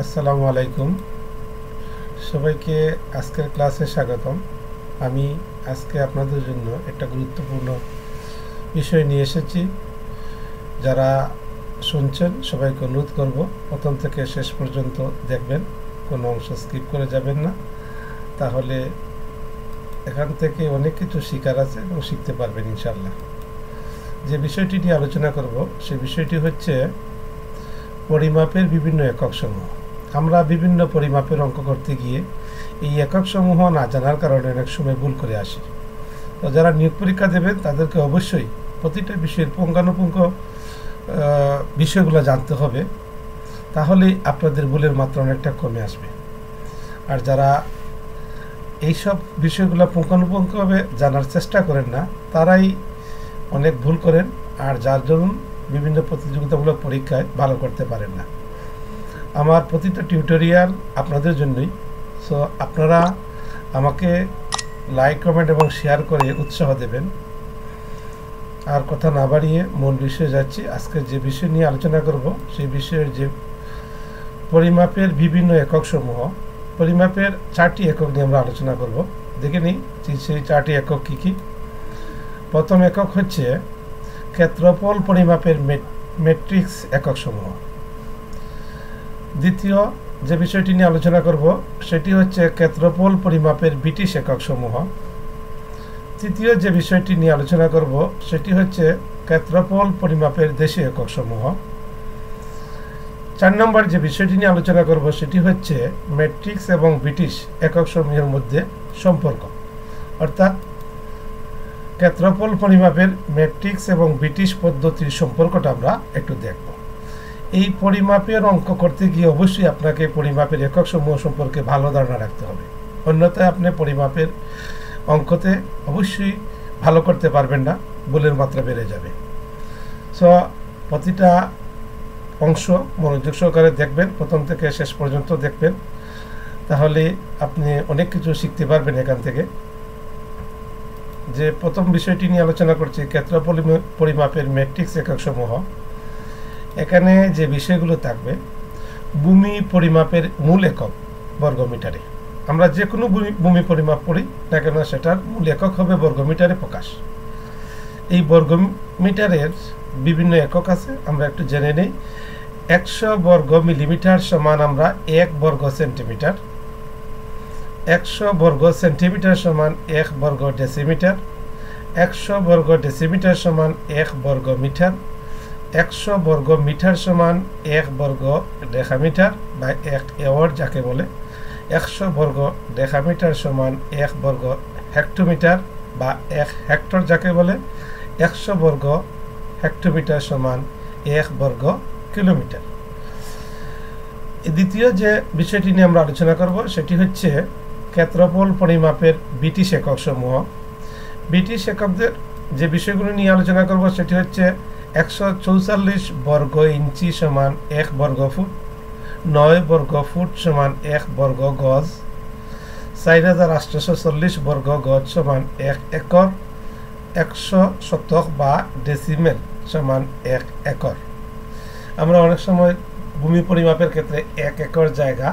আসসালামু আলাইকুম। সবাইকে আজকের ক্লাসে স্বাগতম। আমি আজকে আপনাদের জন্য একটা গুরুত্বপূর্ণ বিষয় নিয়ে এসেছি। যারা শুনছেন সবাইকে অনুরোধ করব প্রথম থেকে শেষ পর্যন্ত দেখবেন, কোনো অংশ স্কিপ করে যাবেন না। তাহলে এখান থেকে অনেক কিছু শেখার আছে এবং শিখতে পারবেন ইনশাল্লাহ। যে বিষয়টি নিয়ে আলোচনা করব সেই বিষয়টি হচ্ছে পরিমাপের বিভিন্ন একক সমূহ। আমরা বিভিন্ন পরিমাপের অঙ্ক করতে গিয়ে এই একক সমূহ না জানার কারণে অনেক সময় ভুল করে আসি। তো যারা নিয়োগ পরীক্ষা দেবেন তাদেরকে অবশ্যই প্রতিটা বিষয়ের পুঙ্খানুপুঙ্খ বিষয়গুলো জানতে হবে, তাহলেই আপনাদের ভুলের মাত্রা অনেকটা কমে আসবে। আর যারা এইসব বিষয়গুলো পুঙ্খানুপুঙ্খভাবে জানার চেষ্টা করেন না, তারাই অনেক ভুল করেন, আর যার জন্য বিভিন্ন প্রতিযোগিতামূলক পরীক্ষায় ভালো করতে পারেন না। আমার প্রতিটা টিউটোরিয়াল আপনাদের জন্যই। সো আপনারা আমাকে লাইক, কমেন্ট এবং শেয়ার করে উৎসাহ দেবেন। আর কথা না বাড়িয়ে মূল বিষয়ে যাচ্ছি। আজকে যে বিষয় নিয়ে আলোচনা করব সেই বিষয়ের যে পরিমাপের বিভিন্ন একক সমূহ, পরিমাপের 4টি একক নিয়ে আমরা আলোচনা করব। দেখে নিই সেই 4টি একক কী কী। প্রথম একক হচ্ছে ক্ষেত্রফল পরিমাপের ম্যাট্রিক্স একক সমূহ। দ্বিতীয় যে বিষয়টি নিয়ে আলোচনা করব সেটি হচ্ছে ক্ষেত্রফল পরিমাপের ব্রিটিশ একক সমূহ। তৃতীয় যে বিষয়টি নিয়ে আলোচনা করব সেটি হচ্ছে ক্ষেত্রফল পরিমাপের দেশীয় একক সমূহ। 4 নম্বর যে বিষয়টি নিয়ে আলোচনা করব সেটি হচ্ছে ম্যাট্রিক্স এবং ব্রিটিশ একক সমূহের মধ্যে সম্পর্ক, অর্থাৎ ক্ষেত্রফল পরিমাপের ম্যাট্রিক্স এবং ব্রিটিশ পদ্ধতির সম্পর্কটা আমরা একটু দেখব। এই পরিমাপের অঙ্ক করতে গিয়ে অবশ্যই আপনাকে পরিমাপের একক সমূহ সম্পর্কে ভালো ধারণা রাখতে হবে, অন্যথায় আপনি পরিমাপের অঙ্কতে অবশ্যই ভালো করতে পারবেন না, ভুলের মাত্রা বেড়ে যাবে। সো প্রতিটা অংশ মনোযোগ সহকারে দেখবেন, প্রথম থেকে শেষ পর্যন্ত দেখবেন, তাহলে আপনি অনেক কিছু শিখতে পারবেন এখান থেকে। যে প্রথম বিষয়টি নিয়ে আলোচনা করছি ক্ষেত্রফল পরিমাপের ম্যাট্রিক্স একক সমূহ। এখানে যে বিষয়গুলো থাকবে, ভূমি পরিমাপের মূল একক বর্গমিটারে। আমরা যে কোনো ভূমি পরিমাপ করি না কেন সেটার মূল একক হবে বর্গমিটারে প্রকাশ। এই বর্গমিটারের বিভিন্ন একক আছে, আমরা একটু জেনে নেই। 100 বর্গ মিলিমিটার সমান আমরা 1 বর্গ সেন্টিমিটার। 100 বর্গ সেন্টিমিটার সমান 1 বর্গ ডেসিমিটার। 100 বর্গ ডেসিমিটার সমান 1 বর্গ মিটার। 100 বর্গ মিটার সমান 1 বর্গ ডেকামিটার বা 1 এওয়ার যাকে বলে। 100 বর্গ ডেকামিটার সমান 1 বর্গ হেক্টোমিটার বা 1 হেক্টর যাকে বলে। 100 বর্গ হেক্টোমিটার সমান 1 বর্গ কিলোমিটার। দ্বিতীয় যে বিষয়টি নিয়ে আমরা আলোচনা করব সেটি হচ্ছে ক্ষেত্রফল পরিমাপের ব্রিটিশ একক সমূহ। ব্রিটিশ এককদের যে বিষয়গুলো নিয়ে আলোচনা করব সেটি হচ্ছে 144 বর্গ ইঞ্চি সমান 1 বর্গ ফুট। 9 বর্গ ফুট সমান 1 বর্গ গজ। 4840 বর্গ গজ সমান 1 একর। 100 শতক বা ডেসিমেল সমান 1 একর। আমরা অনেক সময় ভূমি পরিমাপের ক্ষেত্রে 1 একর জায়গা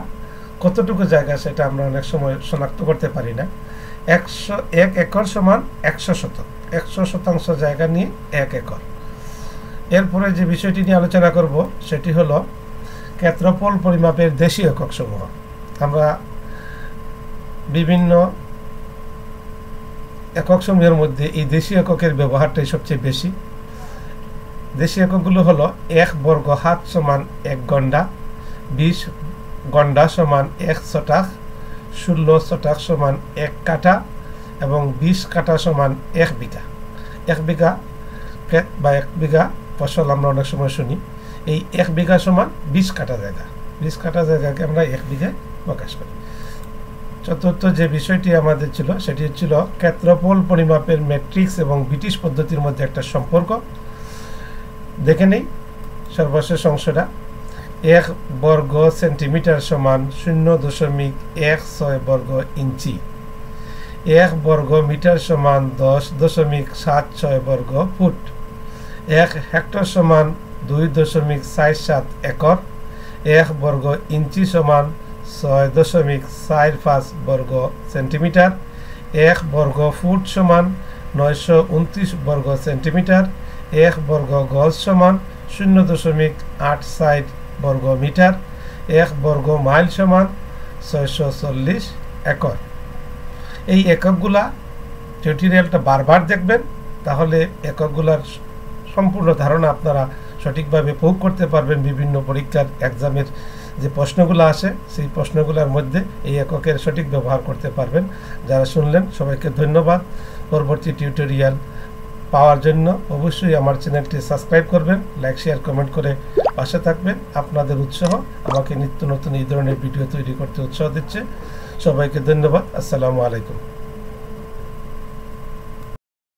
কতটুকু জায়গা সেটা আমরা অনেক সময় শনাক্ত করতে পারি না। 1 একর সমান 100 শতক, 100 শতাংশ জায়গা নিয়ে 1 একর। এরপরে যে বিষয়টি নিয়ে আলোচনা করব সেটি হলো ক্ষেত্রফল পরিমাপের দেশীয় একক সমূহ। আমরা বিভিন্ন একক সমূহের মধ্যে এই দেশীয় এককের ব্যবহারটাই সবচেয়ে বেশি। দেশীয় এককগুলো হলো 1 বর্গ হাত সমান 1 গন্ডা। 20 গন্ডা সমান 1 শতাক। 16 শতাক সমান 1 কাঠা এবং 20 কাঠা সমান 1 বিঘা। 1 বিঘা ক্ষেত বা 1 বিঘা ফসল আমরা অনেক সময় শুনি। এই 1 বিঘা সমান 20 কাঠা জায়গা। 20 কাঠা জায়গাকে আমরা 1 বিঘায় প্রকাশ করি। চতুর্থ যে বিষয়টি আমাদের ছিল সেটি ছিল ক্ষেত্রফল পরিমাপের ম্যাট্রিক্স এবং ব্রিটিশ পদ্ধতির মধ্যে একটা সম্পর্ক। দেখে নেই সর্বশেষ অংশটা। 1 বর্গ সেন্টিমিটার সমান 0.16 বর্গ ইঞ্চি। 1 বর্গ মিটার সমান 10.76 বর্গ ফুট। 1 হেক্টর সমান 2.47 একর। 1 বর্গ ইঞ্চি সমান 6.45 বর্গ সেন্টিমিটার। 1 বর্গ ফুট সমান 929 বর্গ সেন্টিমিটার। 1 বর্গ গজ সমান 0.87 বর্গ মিটার। 1 বর্গ মাইল সমান 640 একর। এই এককগুলা টিউটোরিয়ালটা বারবার দেখবেন, তাহলে এককগুলার সম্পূর্ণ ধারণা আপনারা সঠিকভাবে প্রয়োগ করতে পারবেন। বিভিন্ন পরীক্ষার এক্সামের যে প্রশ্নগুলো আসে সেই প্রশ্নগুলোর মধ্যে এই এককের সঠিক ব্যবহার করতে পারবেন। যারা শুনলেন সবাইকে ধন্যবাদ। পরবর্তী টিউটোরিয়াল পাওয়ার জন্য অবশ্যই আমার চ্যানেলটি সাবস্ক্রাইব করবেন, লাইক শেয়ার কমেন্ট করে পাশে থাকবেন। আপনাদের উৎসাহ আমাকে নিত্য নতুন এই ধরনের ভিডিও তৈরি করতে উৎসাহ দিচ্ছে। সবাইকে ধন্যবাদ। আসসালামু আলাইকুম।